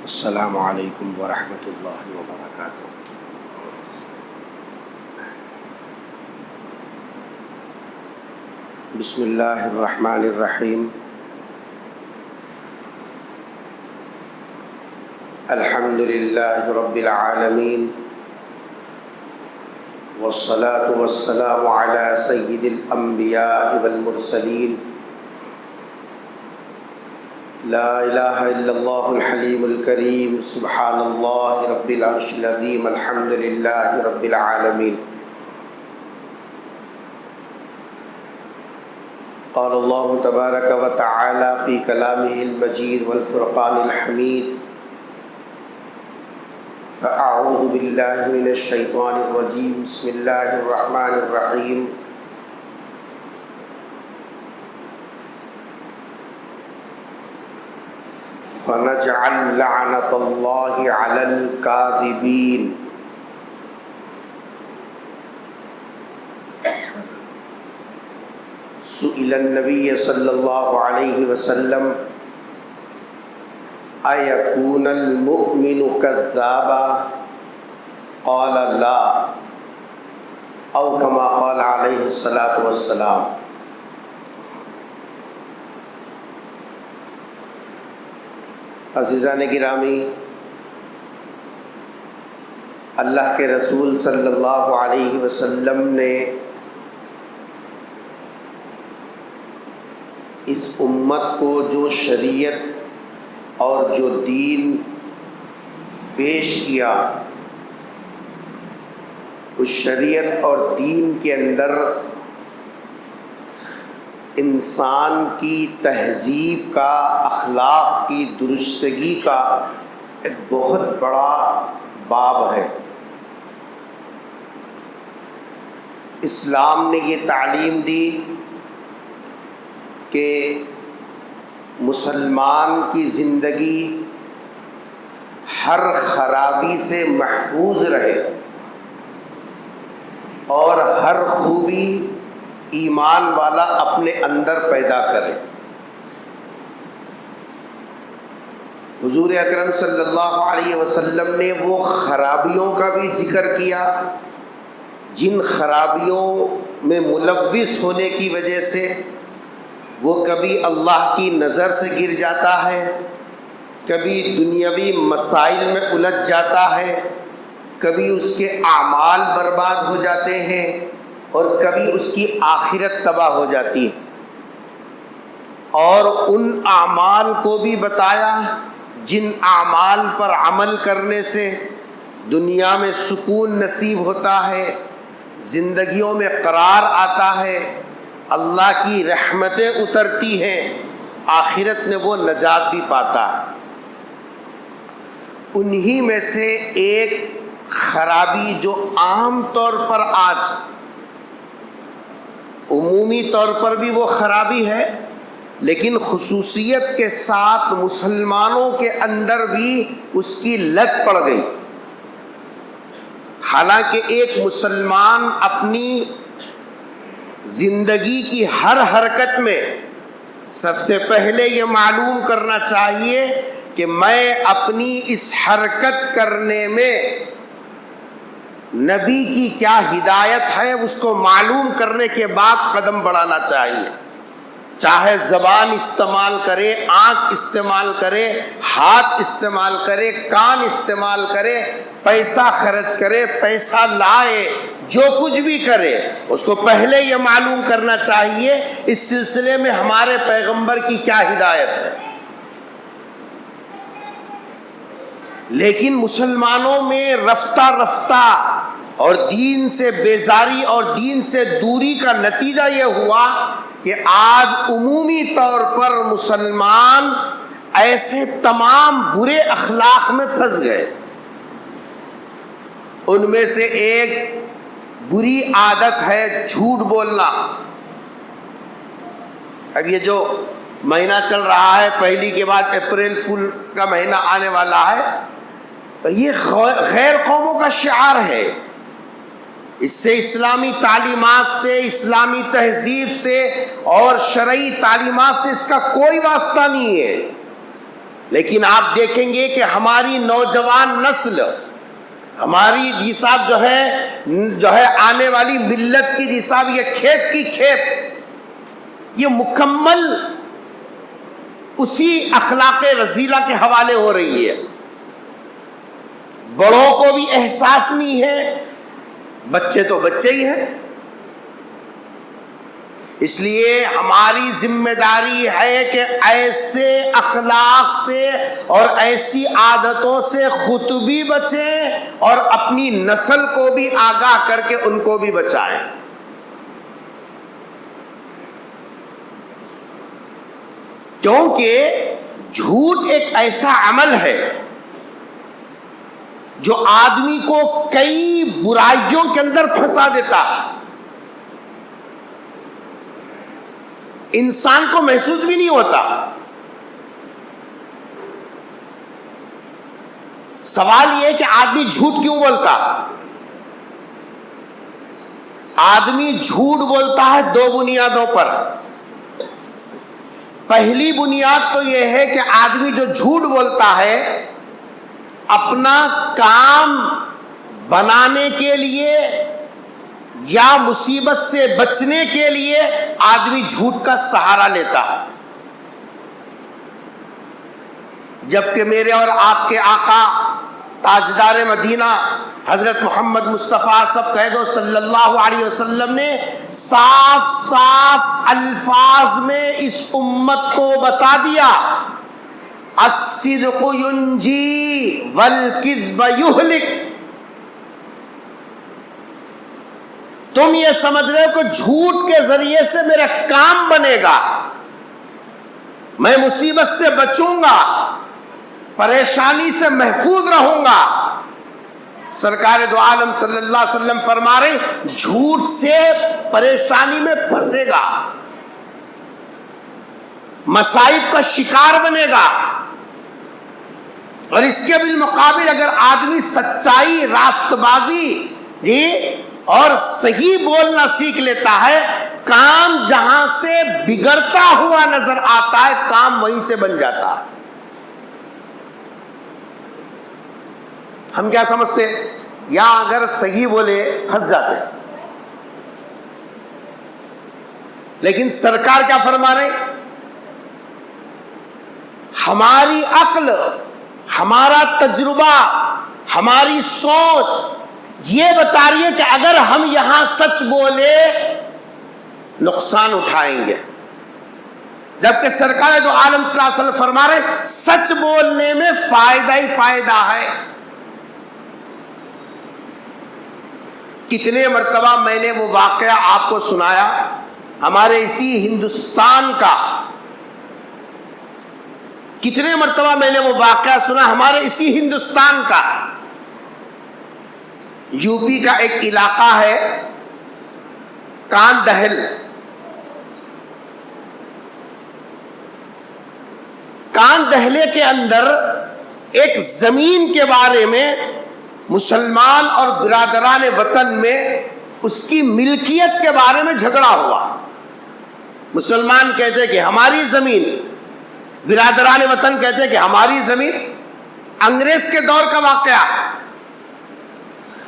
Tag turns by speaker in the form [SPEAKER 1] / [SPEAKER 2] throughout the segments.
[SPEAKER 1] السلام علیکم ورحمۃ اللہ وبرکاتہ۔ بسم اللہ الرحمن الرحیم۔ الحمد للہ رب العالمین، والصلاة والسلام علی سید الانبیاء والمرسلین، لا الہ الا اللہ الحلیم الکریم، سبحان اللہ رب العرش العظیم، الحمد للہ رب العالمین۔ قال اللہ تبارک و تعالی فی کلامہ المجید والفرقان الحمید، فاعوذ باللہ من الشیطان الرجیم، بسم اللہ الرحمن الرحیم۔ فنجعل لعنۃ اللہ علی الکاذبین۔ سئل النبی صلی اللہ علیہ وسلم ایکون المؤمن کذابا؟ قال لا، او کما قال علیہ الصلاۃ والسلام۔ عزیزان گرامی، اللہ کے رسول صلی اللہ علیہ وسلم نے اس امت کو جو شریعت اور جو دین پیش کیا، اس شریعت اور دین کے اندر انسان کی تہذیب کا، اخلاق کی درستگی کا ایک بہت بڑا باب ہے۔ اسلام نے یہ تعلیم دی کہ مسلمان کی زندگی ہر خرابی سے محفوظ رہے اور ہر خوبی ایمان والا اپنے اندر پیدا کرے۔ حضور اکرم صلی اللہ علیہ وسلم نے وہ خرابیوں کا بھی ذکر کیا جن خرابیوں میں ملوث ہونے کی وجہ سے وہ کبھی اللہ کی نظر سے گر جاتا ہے، کبھی دنیاوی مسائل میں الجھ جاتا ہے، کبھی اس کے اعمال برباد ہو جاتے ہیں اور کبھی اس کی آخرت تباہ ہو جاتی ہے۔ اور ان اعمال کو بھی بتایا جن اعمال پر عمل کرنے سے دنیا میں سکون نصیب ہوتا ہے، زندگیوں میں قرار آتا ہے، اللہ کی رحمتیں اترتی ہیں، آخرت میں وہ نجات بھی پاتا ہے۔ انہی میں سے ایک خرابی جو عام طور پر آج عمومی طور پر بھی وہ خرابی ہے، لیکن خصوصیت کے ساتھ مسلمانوں کے اندر بھی اس کی لت پڑ گئی۔ حالانکہ ایک مسلمان اپنی زندگی کی ہر حرکت میں سب سے پہلے یہ معلوم کرنا چاہیے کہ میں اپنی اس حرکت کرنے میں نبی کی کیا ہدایت ہے، اس کو معلوم کرنے کے بعد قدم بڑھانا چاہیے۔ چاہے زبان استعمال کرے، آنکھ استعمال کرے، ہاتھ استعمال کرے، کان استعمال کرے، پیسہ خرچ کرے، پیسہ لائے، جو کچھ بھی کرے، اس کو پہلے یہ معلوم کرنا چاہیے اس سلسلے میں ہمارے پیغمبر کی کیا ہدایت ہے۔ لیکن مسلمانوں میں رفتہ رفتہ اور دین سے بیزاری اور دین سے دوری کا نتیجہ یہ ہوا کہ آج عمومی طور پر مسلمان ایسے تمام برے اخلاق میں پھنس گئے۔ ان میں سے ایک بری عادت ہے جھوٹ بولنا۔ اب یہ جو مہینہ چل رہا ہے، پہلی کے بعد اپریل فول کا مہینہ آنے والا ہے، یہ غیر قوموں کا شعار ہے۔ اس سے اسلامی تعلیمات سے، اسلامی تہذیب سے اور شرعی تعلیمات سے اس کا کوئی واسطہ نہیں ہے۔ لیکن آپ دیکھیں گے کہ ہماری نوجوان نسل، ہماری جی صاحب جو ہے آنے والی ملت کی جی صاحب یہ کھیت کی کھیت، یہ مکمل اسی اخلاق رذیلہ کے حوالے ہو رہی ہے. بڑوں کو بھی احساس نہیں ہے، بچے تو بچے ہی ہیں. اس لیے ہماری ذمہ داری ہے کہ ایسے اخلاق سے اور ایسی عادتوں سے خود بھی بچیں اور اپنی نسل کو بھی آگاہ کر کے ان کو بھی بچائیں. کیونکہ جھوٹ ایک ایسا عمل ہے جو آدمی کو کئی برائیوں کے اندر پھنسا دیتا. انسان کو محسوس بھی نہیں ہوتا. سوال یہ ہے کہ آدمی جھوٹ کیوں بولتا؟ آدمی جھوٹ بولتا ہے دو بنیادوں پر. پہلی بنیاد تو یہ ہے کہ آدمی جو جھوٹ بولتا ہے اپنا کام بنانے کے لیے یا مصیبت سے بچنے کے لیے آدمی جھوٹ کا سہارا لیتا ہے. جبکہ میرے اور آپ کے آقا تاجدار مدینہ حضرت محمد مصطفیٰ سب کہہ دو صلی اللہ علیہ وسلم نے صاف صاف الفاظ میں اس امت کو بتا دیا، الصدق ینجی والکذب یہلک. تم یہ سمجھ رہے ہو کہ جھوٹ کے ذریعے سے میرا کام بنے گا، میں مصیبت سے بچوں گا، پریشانی سے محفوظ رہوں گا. سرکار دو عالم صلی اللہ علیہ وسلم فرما رہے جھوٹ سے پریشانی میں پھنسے گا، مصائب کا شکار بنے گا. اور اس کے بالمقابل اگر آدمی سچائی، راست بازی اور صحیح بولنا سیکھ لیتا ہے، کام جہاں سے بگڑتا ہوا نظر آتا ہے کام وہیں سے بن جاتا ہے. ہم کیا سمجھتے یا اگر صحیح بولے پھنس جاتے، لیکن سرکار کیا فرما رہے؟ ہماری عقل، ہمارا تجربہ، ہماری سوچ یہ بتا رہی ہے کہ اگر ہم یہاں سچ بولے نقصان اٹھائیں گے. جبکہ سرکار دو عالم صلی اللہ علیہ وسلم فرما رہے سچ بولنے میں فائدہ ہی فائدہ ہے. کتنے مرتبہ میں نے وہ واقعہ آپ کو سنایا ہمارے اسی ہندوستان کا، کتنے مرتبہ میں نے وہ واقعہ سنا ہمارے اسی ہندوستان کا. یو پی کا ایک علاقہ ہے کان دہل. کان دہلے کے اندر ایک زمین کے بارے میں مسلمان اور برادران وطن میں اس کی ملکیت کے بارے میں جھگڑا ہوا. مسلمان کہتے کہ ہماری زمین، برادران وطن کہتے کہ ہماری زمین. انگریز کے دور کا واقعہ.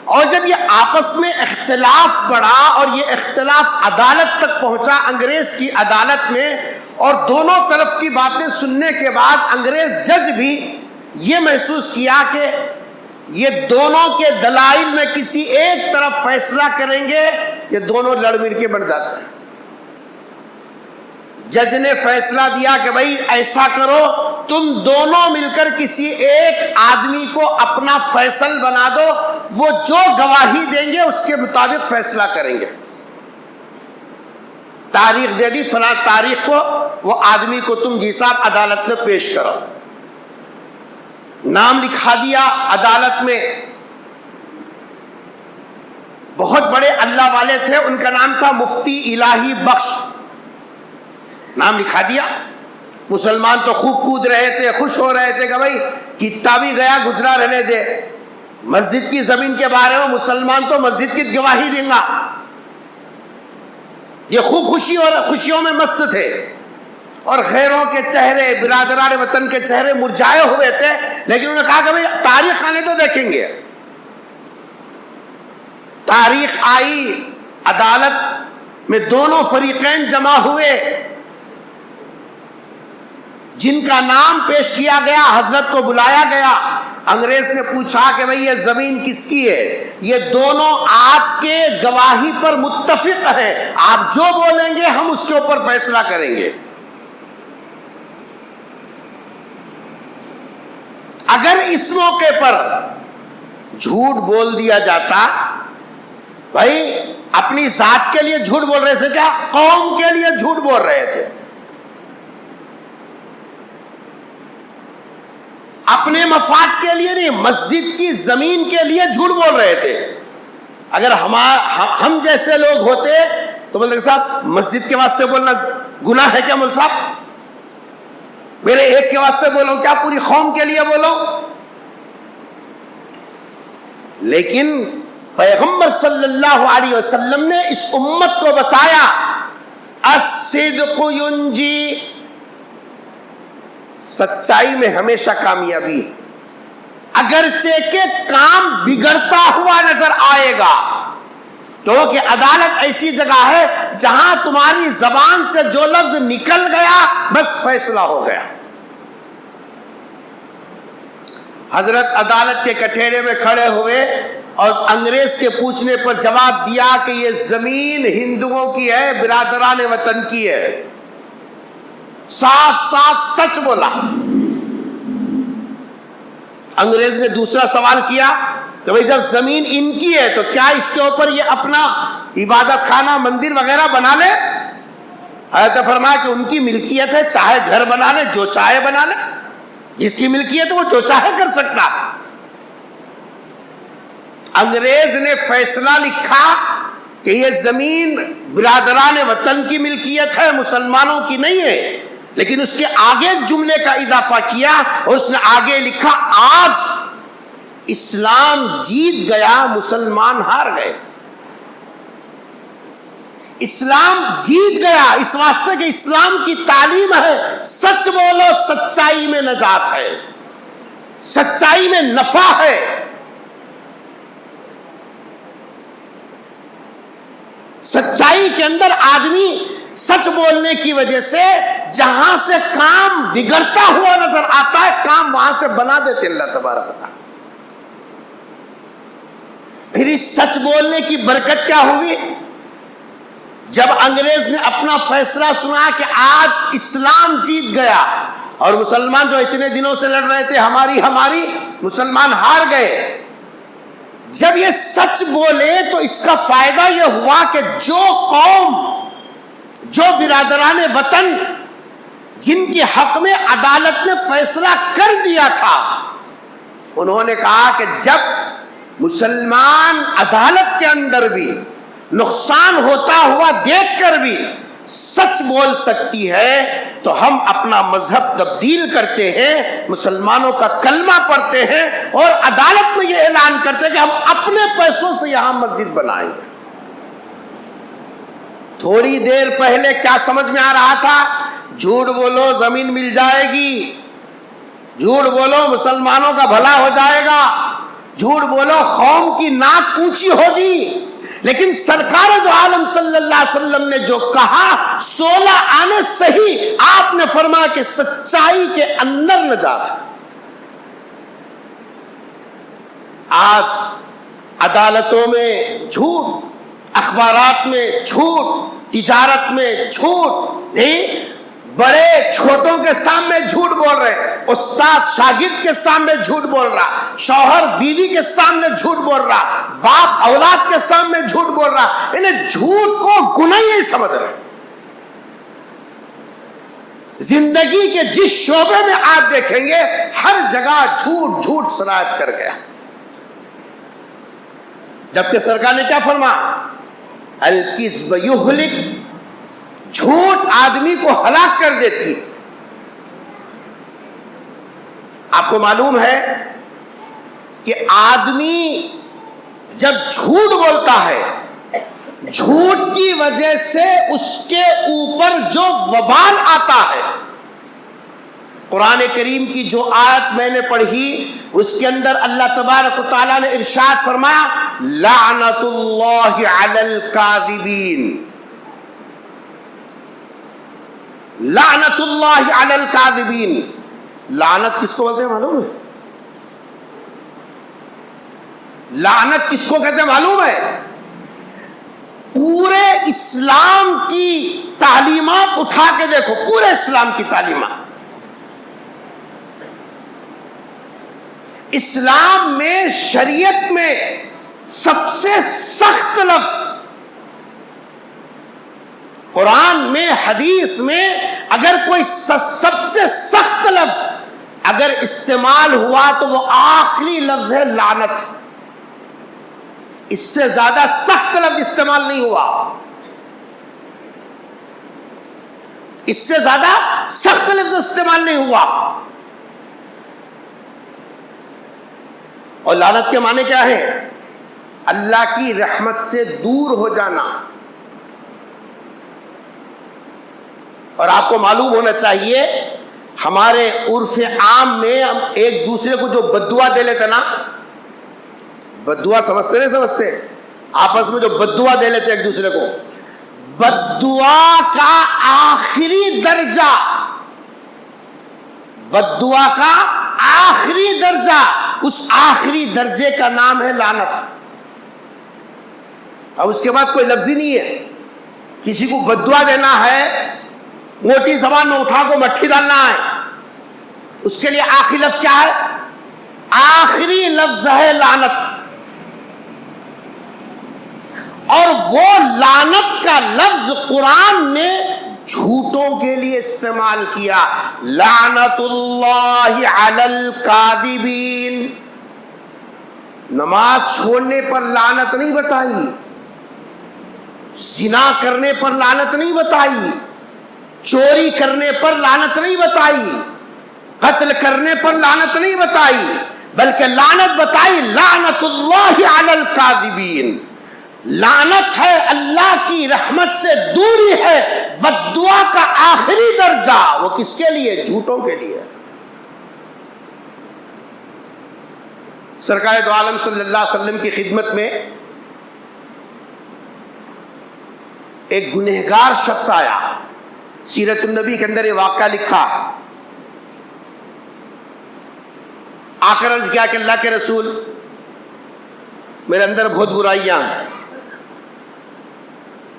[SPEAKER 1] اور جب یہ آپس میں اختلاف بڑھا اور یہ اختلاف عدالت تک پہنچا، انگریز کی عدالت میں، اور دونوں طرف کی باتیں سننے کے بعد انگریز جج بھی یہ محسوس کیا کہ یہ دونوں کے دلائل میں کسی ایک طرف فیصلہ کریں گے یہ دونوں لڑ مڑ کے بڑھ جاتے ہیں. جج نے فیصلہ دیا کہ بھائی ایسا کرو، تم دونوں مل کر کسی ایک آدمی کو اپنا فیصل بنا دو، وہ جو گواہی دیں گے اس کے مطابق فیصلہ کریں گے. تاریخ دے دی، فلاں تاریخ کو وہ آدمی کو تم جی صاحب عدالت میں پیش کرو. نام لکھا دیا عدالت میں. بہت بڑے اللہ والے تھے، ان کا نام تھا مفتی الہی بخش. نام لکھا دیا. مسلمان تو خوب کود رہے تھے، خوش ہو رہے تھے کہ بھائی کتا بھی گیا گزرا رہنے دے. مسجد کی زمین کے بارے میں مسلمان تو مسجد کی گواہی دیں گا. یہ خوب خوشیوں میں مست تھے. اور غیروں کے چہرے، برادران وطن کے چہرے مرجھائے ہوئے تھے، لیکن انہوں نے کہا کہ بھئی تاریخ آنے تو دیکھیں گے۔ تاریخ آئی، عدالت میں دونوں فریقین جمع ہوئے، جن کا نام پیش کیا گیا، حضرت کو بلایا گیا۔ انگریز نے پوچھا کہ بھئی یہ زمین کس کی ہے؟ یہ دونوں آپ کے گواہی پر متفق ہیں، آپ جو بولیں گے ہم اس کے اوپر فیصلہ کریں گے۔ اگر اس موقع پر جھوٹ بول دیا جاتا، بھائی اپنی ذات کے لیے جھوٹ بول رہے تھے کیا؟ قوم کے لیے جھوٹ بول رہے تھے، اپنے مفاد کے لیے نہیں، مسجد کی زمین کے لیے جھوٹ بول رہے تھے۔ اگر ہم جیسے لوگ ہوتے تو بولتے صاحب مسجد کے واسطے بولنا گناہ ہے کیا مول صاحب؟ میرے ایک کے واسطے بولو کیا پوری قوم کے لیے بولو؟ لیکن پیغمبر صلی اللہ علیہ وسلم نے اس امت کو بتایا الصدق ینجی، سچائی میں ہمیشہ کامیابی، اگرچہ کہ کام بگڑتا ہوا نظر آئے گا، کیونکہ عدالت ایسی جگہ ہے جہاں تمہاری زبان سے جو لفظ نکل گیا بس فیصلہ ہو گیا۔ حضرت عدالت کے کٹہرے میں کھڑے ہوئے اور انگریز کے پوچھنے پر جواب دیا کہ یہ زمین ہندوؤں کی ہے، برادران وطن کی ہے، صاف صاف سچ بولا۔ انگریز نے دوسرا سوال کیا کہ بھئی جب زمین ان کی ہے تو کیا اس کے اوپر یہ اپنا عبادت خانہ، مندر وغیرہ بنا لے؟ حضرت نے فرمایا کہ ان کی ملکیت ہے، چاہے گھر بنا لے، جو چاہے بنا لے، اس کی ملکیت وہ جو چاہے کر سکتا۔ انگریز نے فیصلہ لکھا کہ یہ زمین برادران وطن کی ملکیت ہے، مسلمانوں کی نہیں ہے، لیکن اس کے آگے ایک جملے کا اضافہ کیا اور اس نے آگے لکھا آج اسلام جیت گیا، مسلمان ہار گئے۔ اسلام جیت گیا اس واسطے کہ اسلام کی تعلیم ہے سچ بولو، سچائی میں نجات ہے، سچائی میں نفع ہے۔ سچائی کے اندر آدمی سچ بولنے کی وجہ سے جہاں سے کام بگڑتا ہوا نظر آتا ہے، کام وہاں سے بنا دیتے اللہ تبارک و تعالیٰ۔ پھر اس سچ بولنے کی برکت کیا ہوئی؟ جب انگریز نے اپنا فیصلہ سنا کہ آج اسلام جیت گیا اور مسلمان جو اتنے دنوں سے لڑ رہے تھے ہماری مسلمان ہار گئے، جب یہ سچ بولے تو اس کا فائدہ یہ ہوا کہ جو قوم، جو برادران وطن جن کے حق میں عدالت نے فیصلہ کر دیا تھا، انہوں نے کہا کہ جب مسلمان عدالت کے اندر بھی نقصان ہوتا ہوا دیکھ کر بھی سچ بول سکتی ہے تو ہم اپنا مذہب تبدیل کرتے ہیں، مسلمانوں کا کلمہ پڑھتے ہیں اور عدالت میں یہ اعلان کرتے ہیں کہ ہم اپنے پیسوں سے یہاں مسجد بنائیں گے۔ تھوڑی دیر پہلے کیا سمجھ میں آ رہا تھا؟ جھوٹ بولو زمین مل جائے گی، جھوٹ بولو مسلمانوں کا بھلا ہو جائے گا، جھوٹ بولو قوم کی ناک اونچی ہوگی۔ لیکن سرکار دو عالم صلی اللہ علیہ وسلم نے جو کہا 16 آنے صحیح، آپ نے فرمایا کہ سچائی کے اندر نجات ہے۔ آج عدالتوں میں جھوٹ، اخبارات میں جھوٹ، تجارت میں جھوٹ، نہیں بڑے چھوٹوں کے سامنے جھوٹ بول رہے، استاد شاگرد کے سامنے جھوٹ بول رہا، شوہر بیوی کے سامنے جھوٹ بول رہا، باپ اولاد کے سامنے جھوٹ بول رہا، انہیں جھوٹ کو گناہ نہیں سمجھ رہے۔ زندگی کے جس شعبے میں آپ دیکھیں گے ہر جگہ جھوٹ جھوٹ صنعت کر گیا، جبکہ سرکار نے کیا فرمایا؟ الکذب یہلک، جھوٹ آدمی کو ہلاک کر دیتی۔ آپ کو معلوم ہے کہ آدمی جب جھوٹ بولتا ہے، جھوٹ کی وجہ سے اس کے اوپر جو وبال آتا ہے. قرآن کریم کی جو آیت میں نے پڑھی اس کے اندر اللہ تبارک و تعالیٰ نے ارشاد فرمایا لعنت اللہ علی الکاذبین. لعنت اللہ علی الکاذبین. لعنت کس کو بولتے ہیں معلوم ہے؟ لعنت کس کو کہتے ہیں معلوم ہے؟ پورے اسلام کی تعلیمات اٹھا کے دیکھو، پورے اسلام کی تعلیمات. اسلام میں شریعت میں سب سے سخت لفظ، قرآن میں حدیث میں اگر کوئی سب سے سخت لفظ اگر استعمال ہوا تو وہ آخری لفظ ہے لعنت. اس سے زیادہ سخت لفظ استعمال نہیں ہوا، اس سے زیادہ سخت لفظ استعمال نہیں ہوا. اور لعنت کے معنی کیا ہے؟ اللہ کی رحمت سے دور ہو جانا. اور آپ کو معلوم ہونا چاہیے ہمارے عرف عام میں ہم ایک دوسرے کو جو بددعا دے لیتے نا، بددعا سمجھتے نہیں سمجھتے؟ آپس میں جو بددعا دے لیتے ایک دوسرے کو، بددعا کا آخری درجہ، بددعا کا آخری درجہ، اس آخری درجے کا نام ہے لعنت. اب اس کے بعد کوئی لفظ ہی نہیں ہے. کسی کو بددعا دینا ہے، موٹی زبان میں اٹھا کو مٹھی ڈالنا ہے، اس کے لیے آخری لفظ کیا ہے؟ آخری لفظ ہے لعنت. اور وہ لعنت کا لفظ قرآن نے جھوٹوں کے لیے استعمال کیا. لعنت اللہ علی الکاذبین. نماز چھوڑنے پر لعنت نہیں بتائی، زنا کرنے پر لعنت نہیں بتائی، چوری کرنے پر لعنت نہیں بتائی، قتل کرنے پر لعنت نہیں بتائی، بلکہ لعنت بتائی لعنت اللہ علی الکاذبین. لعنت ہے اللہ کی رحمت سے دوری ہے، بددعا کا آخری درجہ. وہ کس کے لیے؟ جھوٹوں کے لیے. سرکار دو عالم صلی اللہ علیہ وسلم کی خدمت میں ایک گنہگار شخص آیا. سیرت النبی کے اندر یہ واقعہ لکھا. آ کر عرض کیا کہ اللہ کے رسول، میرے اندر بہت برائیاں ہیں.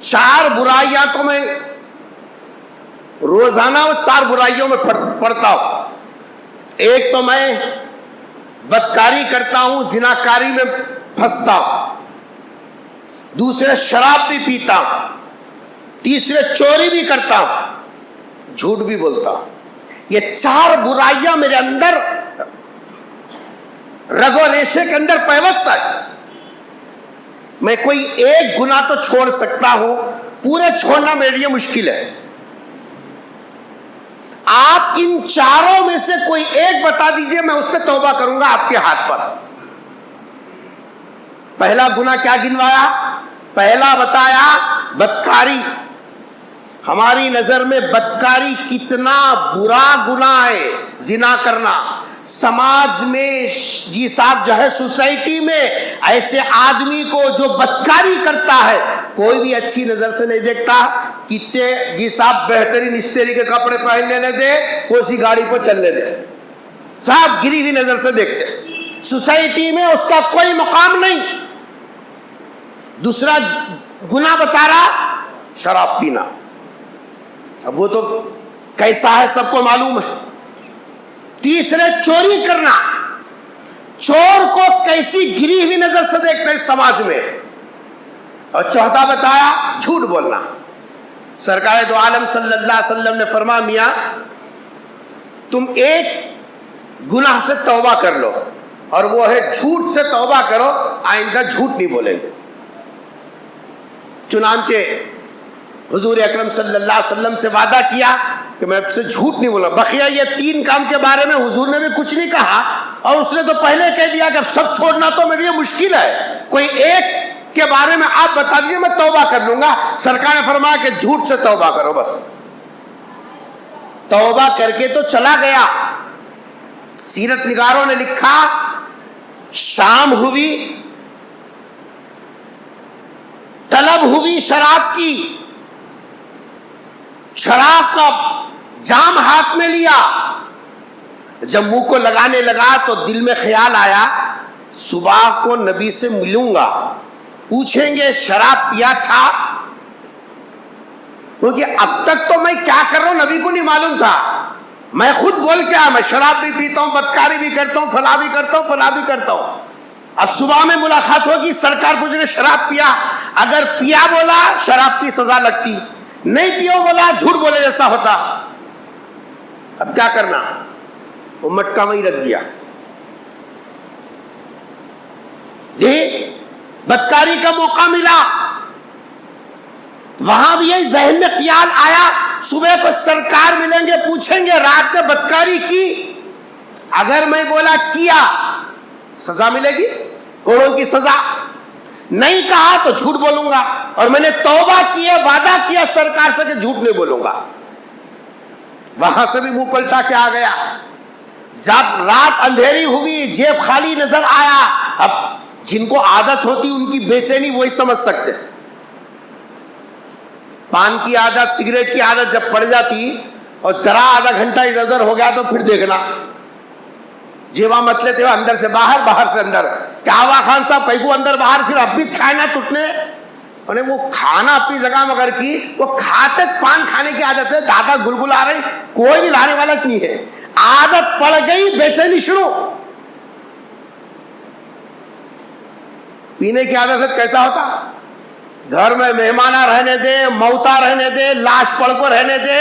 [SPEAKER 1] 4 برائیاں تو میں روزانہ 4 برائیوں میں پڑتا ہوں. ایک تو میں بدکاری کرتا ہوں، زناکاری میں پھنستا ہوں. دوسرے شراب بھی پیتا ہوں. تیسرے چوری بھی کرتا ہوں، جھوٹ بھی بولتا ہوں. یہ 4 برائیاں میرے اندر رگ و ریشے کے اندر پیوست ہے. میں کوئی ایک گناہ تو چھوڑ سکتا ہوں، پورے چھوڑنا میرے لیے مشکل ہے. آپ ان 4 میں سے کوئی ایک بتا دیجئے، میں اس سے توبہ کروں گا آپ کے ہاتھ پر. پہلا گناہ کیا گنوایا؟ پہلا بتایا بدکاری. ہماری نظر میں بدکاری کتنا برا گناہ ہے، زنا کرنا. سماج میں جی صاحب جو ہے سوسائٹی میں ایسے آدمی کو جو بدکاری کرتا ہے کوئی بھی اچھی نظر سے نہیں دیکھتا. کتنے جی صاحب بہترین استری کے کپڑے پہننے نہ دے، کوئی سی گاڑی پر چلنے دے، صاحب گری ہوئی نظر سے دیکھتے. سوسائٹی میں اس کا کوئی مقام نہیں. دوسرا گناہ بتا رہا شراب پینا. اب وہ تو کیسا ہے سب کو معلوم ہے. تیسرے چوری کرنا. چور کو کیسی گری ہوئی نظر سے دیکھتے ہیں سماج میں. اور چوتھا بتایا جھوٹ بولنا. سرکار دو عالم صلی اللہ علیہ وسلم نے فرمایا میاں تم ایک گناہ سے توبہ کر لو، اور وہ ہے جھوٹ سے توبہ کرو، آئندہ جھوٹ نہیں بولیں گے. چنانچہ حضور اکرم صلی اللہ علیہ وسلم سے وعدہ کیا کہ میں اب سے جھوٹ نہیں بولا. بقیہ یہ 3 کام کے بارے میں حضور نے بھی کچھ نہیں کہا، اور اس نے تو پہلے کہہ دیا کہ اب سب چھوڑنا تو میرے لیے مشکل ہے، کوئی ایک کے بارے میں آپ بتا دیجیے میں توبہ کر لوں گا. سرکار نے فرمایا کہ جھوٹ سے توبہ کرو. بس توبہ کر کے تو چلا گیا. سیرت نگاروں نے لکھا شام ہوئی, طلب ہوئی شراب کی, شراب کا جام ہاتھ میں لیا. جب منہ کو لگانے لگا تو دل میں خیال آیا صبح کو نبی سے ملوں گا, پوچھیں گے شراب پیا تھا, کیونکہ اب تک تو میں کیا کر رہا ہوں نبی کو نہیں معلوم تھا. میں خود بول کے آیا میں شراب بھی پیتا ہوں, بدکاری بھی کرتا ہوں, فلاں بھی کرتا ہوں, فلاں بھی کرتا ہوں. اب صبح میں ملاقات ہوگی, سرکار پوچھیں گے شراب پیا, اگر پیا بولا شراب کی سزا لگتی, نہیں پیو بولا جھوٹ بولے جیسا ہوتا. اب کیا کرنا, وہ مٹکا وہیں رکھ دیا. بدکاری کا موقع ملا, وہاں بھی یہ ذہن میں خیال آیا صبح کو سرکار ملیں گے, پوچھیں گے رات نے بدکاری کی, اگر میں بولا کیا سزا ملے گی, کوڑوں کی سزا. نہیں کہا تو جھوٹ بولوں گا, اور میں نے توبہ کی ہے, وعدہ کیا سرکار سے کہ جھوٹ نہیں بولوں گا. وہاں سے بھی منہ پلٹا کے آ گیا. جب رات اندھیری ہوئی, جیب خالی نظر آیا. اب جن کو عادت ہوتی ان کی بے چینی وہی سمجھ سکتے. پان کی عادت, سگریٹ کی عادت جب پڑ جاتی اور ذرا آدھا گھنٹہ ادھر ادھر ہو گیا تو پھر دیکھنا جیوا مت لیتے ہو, اندر سے باہر, باہر سے اندر. کیا ہوا خان صاحب, کہیں کو اندر باہر, پھر اب بھی کھائے نہ ٹوٹنے. انہیں وہ کھانا اپنی جگہ مگر کی, وہ کھاتے پان کھانے کی عادت ہے, دھاگا گلگلا رہی, کوئی بھی لانے والا نہیں ہے. عادت پڑ گئی, بے چینی شروع. پینے کی عادت کیسا ہوتا, گھر میں مہمانہ رہنے دے, موتا رہنے دے, لاش پڑ کو رہنے دے,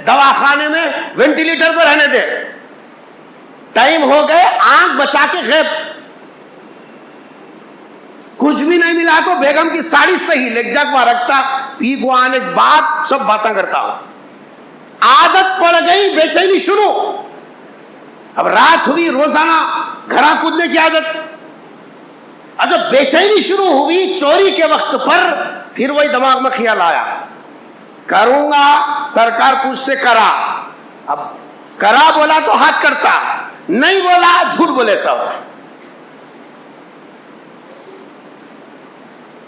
[SPEAKER 1] دواخانے میں وینٹیلیٹر پر رہنے دے, ٹائم ہو گئے آنکھ بچا کے غیب. کچھ بھی نہیں ملا تو بیگم کی ساڑی صحیح لگ جا کے رکھتا, پی کو آنے کے بعد سب باتیں کرتا ہوں. عادت پڑ گئی, بے چینی شروع. اب رات ہوئی, روزانہ گھرا کودنے کی عادت. اب جب بے چینی شروع ہوئی چوری کے وقت پر, پھر وہی دماغ میں خیال آیا کروں گا. سرکار پوچھتے کرا, اب کرا بولا تو ہاتھ کرتا, نہیں بولا جھوٹ بولے سا ہوتا.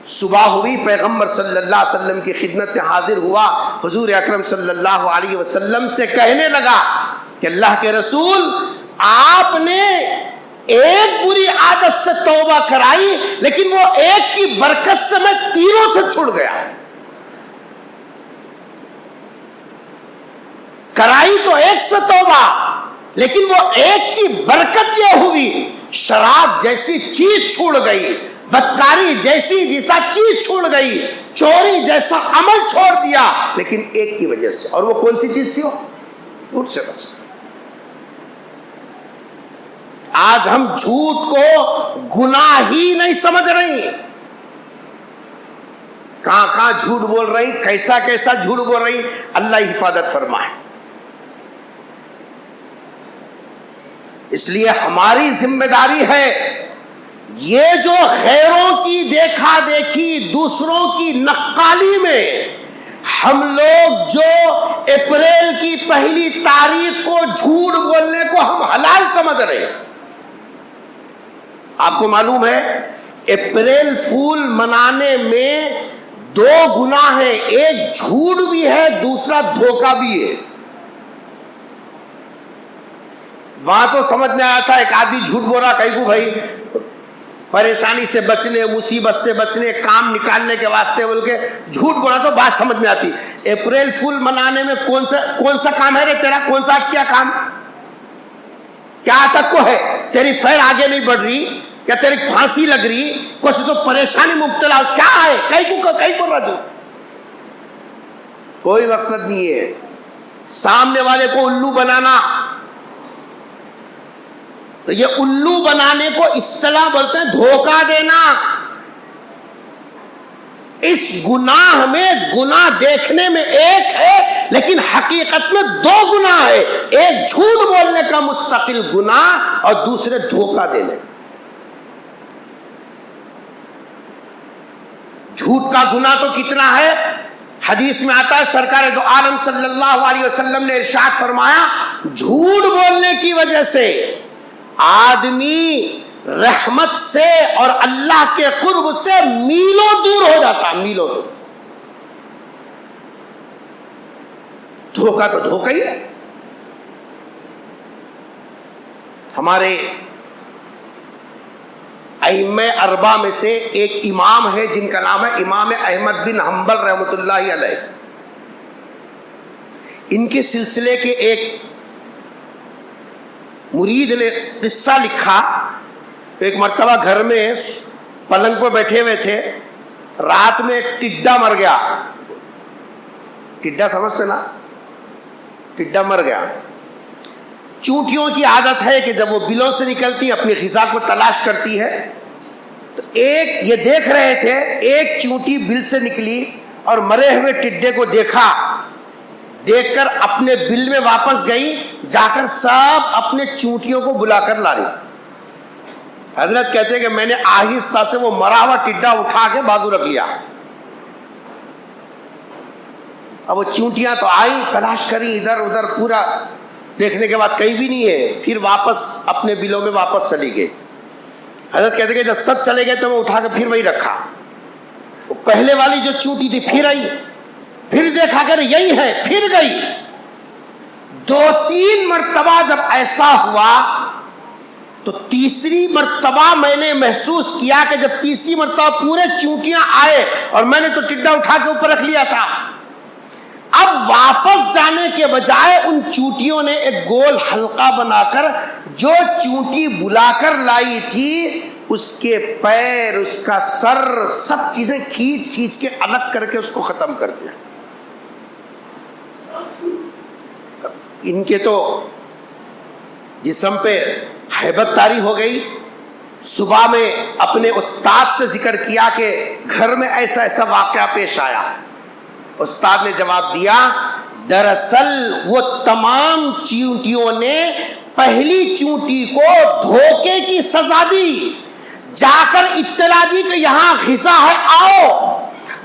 [SPEAKER 1] صبح ہوئی, پیغمبر صلی اللہ علیہ وسلم کی خدمت میں حاضر ہوا, حضور اکرم صلی اللہ علیہ وسلم سے کہنے لگا کہ اللہ کے رسول, آپ نے ایک بری عادت سے توبہ کرائی, لیکن وہ ایک کی برکت سے میں تینوں سے چھڑ گیا. کرائی تو ایک سے توبہ, لیکن وہ ایک کی برکت یہ ہوئی شراب جیسی چیز چھوڑ گئی, بدکاری جیسی جیسا چیز چھوڑ گئی, چوری جیسا عمل چھوڑ دیا, لیکن ایک کی وجہ سے. اور وہ کون سی چیز تھی؟ وہ جھوٹ سے بچ. آج ہم جھوٹ کو گناہ ہی نہیں سمجھ رہی, کہاں کہاں جھوٹ بول رہی, کیسا کیسا جھوٹ بول رہی. اللہ حفاظت فرمائے. اس لیے ہماری ذمہ داری ہے یہ جو غیروں کی دیکھا دیکھی, دوسروں کی نقالی میں ہم لوگ جو اپریل کی پہلی تاریخ کو جھوٹ بولنے کو ہم حلال سمجھ رہے ہیں. آپ کو معلوم ہے اپریل فول منانے میں دو گناہ ہیں, ایک جھوٹ بھی ہے, دوسرا دھوکہ بھی ہے. وہاں تو سمجھ میں آیا تھا ایک آدمی جھوٹ بول رہا, کہیں کو بھائی پریشانی سے بچنے, مصیبت سے بچنے, کام نکالنے کے واسطے بول کے جھوٹ بولا تو بات سمجھ میں آتی. اپریل فول منانے میں کون سا کام ہے رے تیرا, کون سا کیا کام, کیا تک کو ہے, تیری فیر آگے نہیں بڑھ رہی, یا تیری پھانسی لگ رہی, کچھ تو پریشانی مبتلا, کیا ہے, کہیں کو رجو. کوئی مقصد نہیں ہے سامنے والے کو الو بنانا. تو یہ الو بنانے کو اصطلاح بولتے ہیں دھوکہ دینا. اس گناہ میں, گناہ دیکھنے میں ایک ہے لیکن حقیقت میں دو گناہ ہے, ایک جھوٹ بولنے کا مستقل گناہ اور دوسرے دھوکہ دینے کا. جھوٹ کا گناہ تو کتنا ہے. حدیث میں آتا ہے سرکار دو عالم صلی اللہ علیہ وسلم نے ارشاد فرمایا جھوٹ بولنے کی وجہ سے آدمی رحمت سے اور اللہ کے قرب سے میلوں دور ہو جاتا. میلوں دور. دھوکہ تو دھوکہ ہی ہے. ہمارے ائمہ اربعہ میں سے ایک امام ہے جن کا نام ہے امام احمد بن حنبل رحمۃ اللہ علیہ. ان کے سلسلے کے ایک مرید نے قصہ لکھا. ایک مرتبہ گھر میں پلنگ پر بیٹھے ہوئے تھے, رات میں ٹڈا مر گیا. ٹڈا سمجھتے نا, ٹڈا مر گیا. چونٹیوں کی عادت ہے کہ جب وہ بلوں سے نکلتی اپنی غذا کو تلاش کرتی ہے, تو ایک یہ دیکھ رہے تھے ایک چونٹی بل سے نکلی اور مرے ہوئے ٹڈے کو دیکھا, دیکھ کر اپنے بل میں واپس گئی, جا کر سب اپنے چونٹیوں کو بلا کر لا رہی. حضرت کہتے ہیں کہ میں نے آہستہ سے وہ مرا ہوا ٹڈا اٹھا کے بازو رکھ لیا. اب وہ چونٹیاں تو آئی, تلاش کری ادھر ادھر, پورا دیکھنے کے بعد کہیں بھی نہیں ہے. پھر واپس اپنے بلوں میں واپس چلی گئی. حضرت کہتے کہ جب سب چلے گئے تو میں اٹھا کے پھر وہی رکھا. وہ پہلے والی جو چونٹی تھی پھر آئی, پھر دیکھا کہ یہی ہے, پھر گئی. 2-3 مرتبہ جب ایسا ہوا تو تیسری مرتبہ میں نے محسوس کیا کہ جب تیسری مرتبہ پورے چونٹیاں آئے اور میں نے تو ٹڈا اٹھا کے اوپر رکھ لیا تھا, اب واپس جانے کے بجائے ان چونٹیوں نے ایک گول حلقہ بنا کر جو چونٹی بلا کر لائی تھی اس کے پیر, اس کا سر, سب چیزیں کھینچ کھینچ کے الگ کر کے اس کو ختم کر دیا. ان کے تو جسم پہ ہیبت طاری ہو گئی. صبح میں اپنے استاد سے ذکر کیا کہ گھر میں ایسا ایسا واقعہ پیش آیا. استاد نے جواب دیا دراصل وہ تمام چونٹیوں نے پہلی چونٹی کو دھوکے کی سزا دی, جا کر اطلاع دی کہ یہاں غذا ہے آؤ.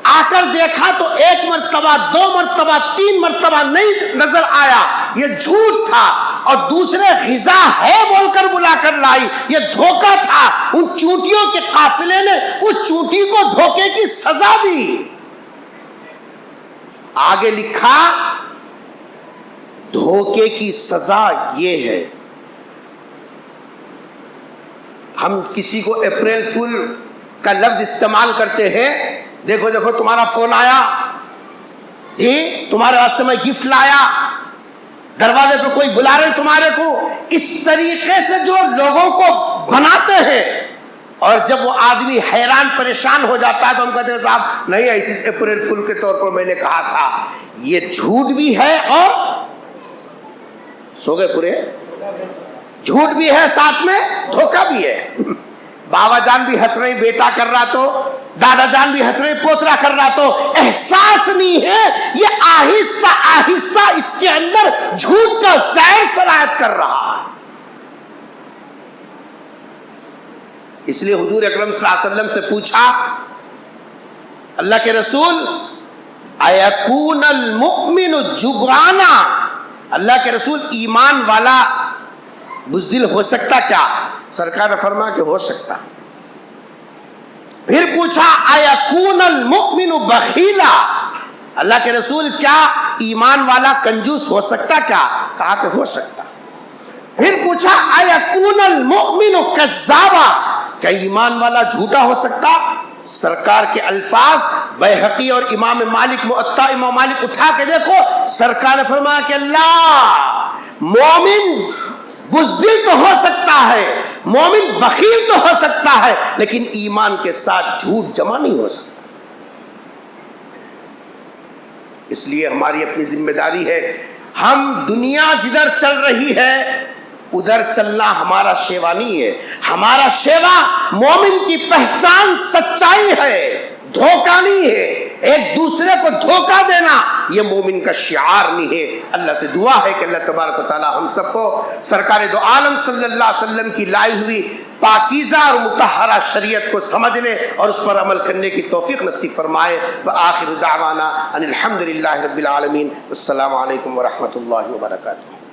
[SPEAKER 1] آ کر دیکھا تو 1 مرتبہ 2 مرتبہ 3 مرتبہ نہیں نظر آیا, یہ جھوٹ تھا. اور دوسرے غذا ہے بول کر بلا کر لائی, یہ دھوکہ تھا. ان چونٹیوں کے قافلے نے اس چونٹی کو دھوکے کی سزا دی. آگے لکھا دھوکے کی سزا یہ ہے. ہم کسی کو اپریل فول کا لفظ استعمال کرتے ہیں. دیکھو دیکھو تمہارا فون آیا, تمہارے راستے میں گفٹ لایا, دروازے پہ کوئی بلا رہے تمہارے کو. اس طریقے سے جو لوگوں کو بناتے ہیں, اور جب وہ آدمی حیران پریشان ہو جاتا ہے تو ہم کہتے ہیں صاحب نہیں ایسی اپریل فول کے طور پر میں نے کہا تھا. یہ جھوٹ بھی ہے اور سو گئے پورے, جھوٹ بھی ہے ساتھ میں دھوکہ بھی ہے. بابا جان بھی ہنس رہے بیٹا کر رہا تو, دادا جان بھی ہنس رہے پوترا کر رہا تو, احساس نہیں ہے. یہ آہستہ آہستہ اس کے اندر جھوٹ کا زہر سرایت کر رہا ہے. اس لیے حضور اکرم صلی اللہ علیہ وسلم سے پوچھا اللہ کے رسول ایکون المؤمن جبرانا, اللہ کے رسول ایمان والا بزدل ہو سکتا کیا؟ سرکار نے فرمایا کہ ہو سکتا. پھر پوچھا ایکون المؤمن بخیلا, اللہ کے رسول کیا ایمان والا کنجوس ہو سکتا کیا؟ کہا کہ ہو سکتا. پھر پوچھا ایکون المؤمن کذابا, کیا ایمان والا جھوٹا ہو سکتا؟ سرکار کے الفاظ بیہقی اور امام مالک موطا امام مالک اٹھا کے دیکھو, سرکار نے فرمایا کہ اللہ مومن بزدل تو ہو سکتا ہے, مومن بخیل تو ہو سکتا ہے, لیکن ایمان کے ساتھ جھوٹ جمع نہیں ہو سکتا. اس لیے ہماری اپنی ذمہ داری ہے, ہم دنیا جدھر چل رہی ہے ادھر چلنا ہمارا شیوا نہیں ہے. ہمارا شیوا مومن کی پہچان سچائی ہے, دھوکہ نہیں ہے. ایک دوسرے کو دھوکہ دینا یہ مومن کا شعار نہیں ہے. اللہ سے دعا ہے کہ اللہ تبارک و تعالی ہم سب کو سرکار دو عالم صلی اللہ علیہ وسلم کی لائی ہوئی پاکیزہ اور مطہرہ شریعت کو سمجھنے اور اس پر عمل کرنے کی توفیق نصیب فرمائے۔ وآخر دعوانا ان الحمد للہ رب العالمین۔ السلام علیکم ورحمۃ اللہ وبرکاتہ۔